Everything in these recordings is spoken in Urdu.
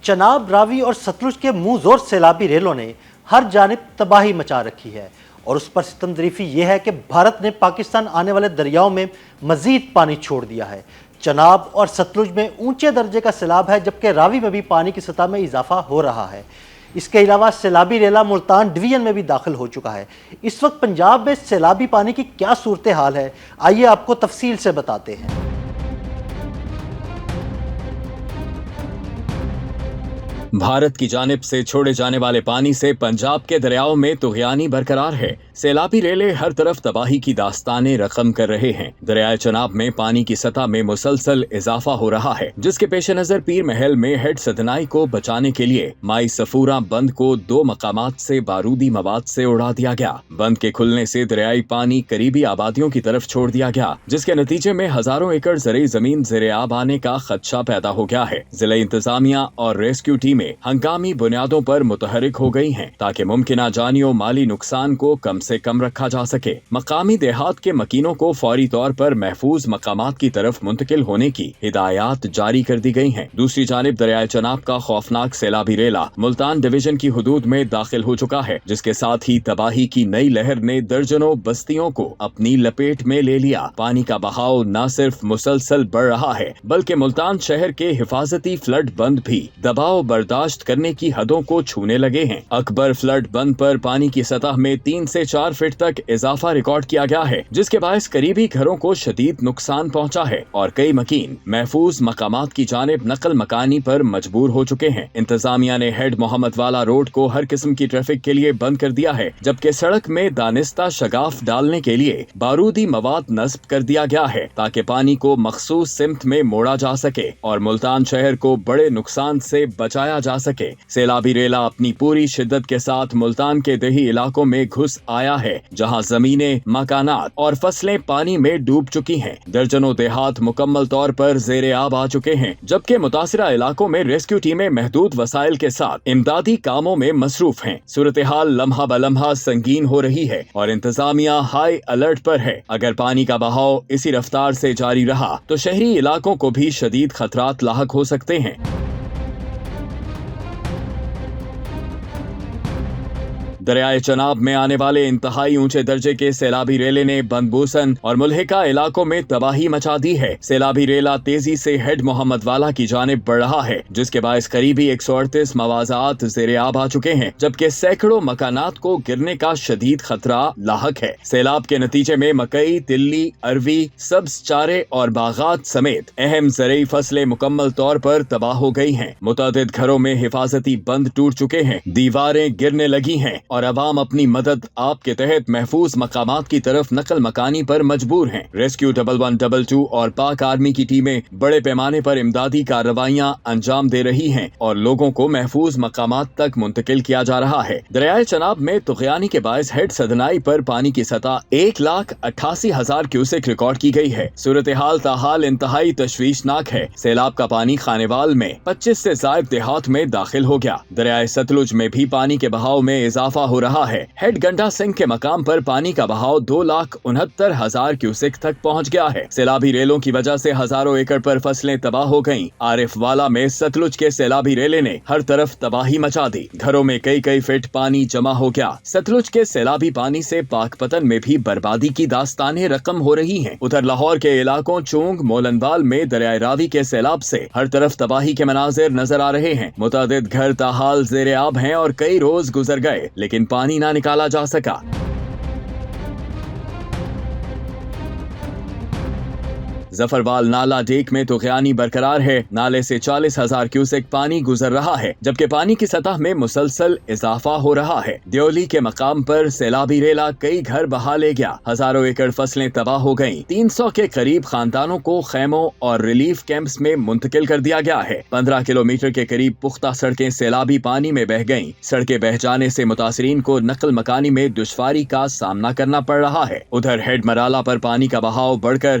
چناب، راوی اور ستلج کے منہ زور سیلابی ریلوں نے ہر جانب تباہی مچا رکھی ہے، اور اس پر ستم ظریفی یہ ہے کہ بھارت نے پاکستان آنے والے دریاؤں میں مزید پانی چھوڑ دیا ہے۔ چناب اور ستلج میں اونچے درجے کا سیلاب ہے، جبکہ راوی میں بھی پانی کی سطح میں اضافہ ہو رہا ہے۔ اس کے علاوہ سیلابی ریلا ملتان ڈویژن میں بھی داخل ہو چکا ہے۔ اس وقت پنجاب میں سیلابی پانی کی کیا صورتحال ہے، آئیے آپ کو تفصیل سے بتاتے ہیں۔ بھارت کی جانب سے چھوڑے جانے والے پانی سے پنجاب کے دریاؤں میں طغیانی برقرار ہے۔ سیلابی ریلے ہر طرف تباہی کی داستانیں رقم کر رہے ہیں۔ دریائے چناب میں پانی کی سطح میں مسلسل اضافہ ہو رہا ہے، جس کے پیش نظر پیر محل میں ہیڈ سدنائی کو بچانے کے لیے مائی سفورہ بند کو 2 مقامات سے بارودی مواد سے اڑا دیا گیا۔ بند کے کھلنے سے دریائی پانی قریبی آبادیوں کی طرف چھوڑ دیا گیا، جس کے نتیجے میں ہزاروں ایکڑ زرعی زمین زیر آب آنے کا خدشہ پیدا ہو گیا ہے۔ ضلع انتظامیہ اور ریسکیو ٹیمیں ہنگامی بنیادوں پر متحرک ہو گئی ہیں تاکہ ممکنہ جانی و مالی نقصان کو کم سے کم رکھا جا سکے۔ مقامی دیہات کے مکینوں کو فوری طور پر محفوظ مقامات کی طرف منتقل ہونے کی ہدایات جاری کر دی گئی ہیں۔ دوسری جانب دریائے چناب کا خوفناک سیلابی ریلا ملتان ڈویژن کی حدود میں داخل ہو چکا ہے، جس کے ساتھ ہی تباہی کی نئی لہر نے درجنوں بستیوں کو اپنی لپیٹ میں لے لیا۔ پانی کا بہاؤ نہ صرف مسلسل بڑھ رہا ہے، بلکہ ملتان شہر کے حفاظتی فلڈ بند بھی دباؤ برداشت کرنے کی حدوں کو چھونے لگے ہیں۔ اکبر فلڈ بند پر پانی کی سطح میں 3 سے 4 فٹ تک اضافہ ریکارڈ کیا گیا ہے، جس کے باعث قریبی گھروں کو شدید نقصان پہنچا ہے اور کئی مکین محفوظ مقامات کی جانب نقل مکانی پر مجبور ہو چکے ہیں۔ انتظامیہ نے ہیڈ محمد والا روڈ کو ہر قسم کی ٹریفک کے لیے بند کر دیا ہے، جبکہ سڑک میں دانستہ شگاف ڈالنے کے لیے بارودی مواد نصب کر دیا گیا ہے تاکہ پانی کو مخصوص سمت میں موڑا جا سکے اور ملتان شہر کو بڑے نقصان سے بچایا جا سکے۔ سیلابی ریلا اپنی پوری شدت کے ساتھ ملتان کے دیہی علاقوں میں گھس آیا ہے، جہاں زمینیں، مکانات اور فصلیں پانی میں ڈوب چکی ہیں۔ درجنوں دیہات مکمل طور پر زیر آب آ چکے ہیں، جبکہ متاثرہ علاقوں میں ریسکیو ٹیمیں محدود وسائل کے ساتھ امدادی کاموں میں مصروف ہیں۔ صورتحال لمحہ بلمحہ سنگین ہو رہی ہے اور انتظامیہ ہائی الرٹ پر ہے۔ اگر پانی کا بہاؤ اسی رفتار سے جاری رہا تو شہری علاقوں کو بھی شدید خطرات لاحق ہو سکتے ہیں۔ دریائے چناب میں آنے والے انتہائی اونچے درجے کے سیلابی ریلے نے بندبوسن اور ملحقہ علاقوں میں تباہی مچا دی ہے۔ سیلابی ریلا تیزی سے ہیڈ محمد والا کی جانب بڑھ رہا ہے، جس کے باعث قریبی 138 مواضعات زیر آب آ چکے ہیں، جبکہ سینکڑوں مکانات کو گرنے کا شدید خطرہ لاحق ہے۔ سیلاب کے نتیجے میں مکئی، تلی، اروی، سبز چارے اور باغات سمیت اہم زرعی فصلیں مکمل طور پر تباہ ہو گئی ہیں۔ متعدد گھروں میں حفاظتی بند ٹوٹ چکے ہیں، دیواریں گرنے لگی ہیں اور عوام اپنی مدد آپ کے تحت محفوظ مقامات کی طرف نقل مکانی پر مجبور ہیں۔ ریسکیو 1112 اور پاک آرمی کی ٹیمیں بڑے پیمانے پر امدادی کارروائیاں انجام دے رہی ہیں اور لوگوں کو محفوظ مقامات تک منتقل کیا جا رہا ہے۔ دریائے چناب میں طغیانی کے باعث ہیڈ سدنائی پر پانی کی سطح 1,88,000 کیوسک ریکارڈ کی گئی ہے۔ صورتحال تاحال انتہائی تشویشناک ہے۔ سیلاب کا پانی خانیوال میں 25 سے زائد دیہات میں داخل ہو گیا۔ دریائے ستلج میں بھی پانی کے بہاؤ میں اضافہ ہو رہا ہے۔ ہیڈ گنڈا سنگھ کے مقام پر پانی کا بہاؤ 2,69,000 کیوسک تک پہنچ گیا ہے۔ سیلابی ریلوں کی وجہ سے ہزاروں ایکڑ پر فصلیں تباہ ہو گئیں۔ عارف والا میں ستلج کے سیلابی ریلے نے ہر طرف تباہی مچا دی، گھروں میں کئی فٹ پانی جمع ہو گیا۔ ستلج کے سیلابی پانی سے پاک پتن میں بھی بربادی کی داستانیں رقم ہو رہی ہیں۔ ادھر لاہور کے علاقوں چونگ مولنوال میں دریائے راوی کے سیلاب سے ہر طرف تباہی کے مناظر نظر آ رہے ہیں۔ متعدد گھر تاحال زیر آب ہیں اور کئی روز گزر گئے لیکن پانی نہ نکالا جا سکا۔ ظفروال نالا ڈیک میں طغیانی برقرار ہے۔ نالے سے 40,000 کیوسک پانی گزر رہا ہے، جبکہ پانی کی سطح میں مسلسل اضافہ ہو رہا ہے۔ دیولی کے مقام پر سیلابی ریلا کئی گھر بہا لے گیا، ہزاروں ایکڑ فصلیں تباہ ہو گئیں۔ 300 کے قریب خاندانوں کو خیموں اور ریلیف کیمپس میں منتقل کر دیا گیا ہے۔ 15 کلومیٹر کے قریب پختہ سڑکیں سیلابی پانی میں بہہ گئیں۔ سڑکیں بہہ جانے سے متاثرین کو نقل مکانی میں دشواری کا سامنا کرنا پڑ رہا ہے۔ ادھر ہیڈ مرالا پر پانی کا بہاؤ بڑھ کر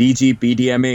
DGPDMA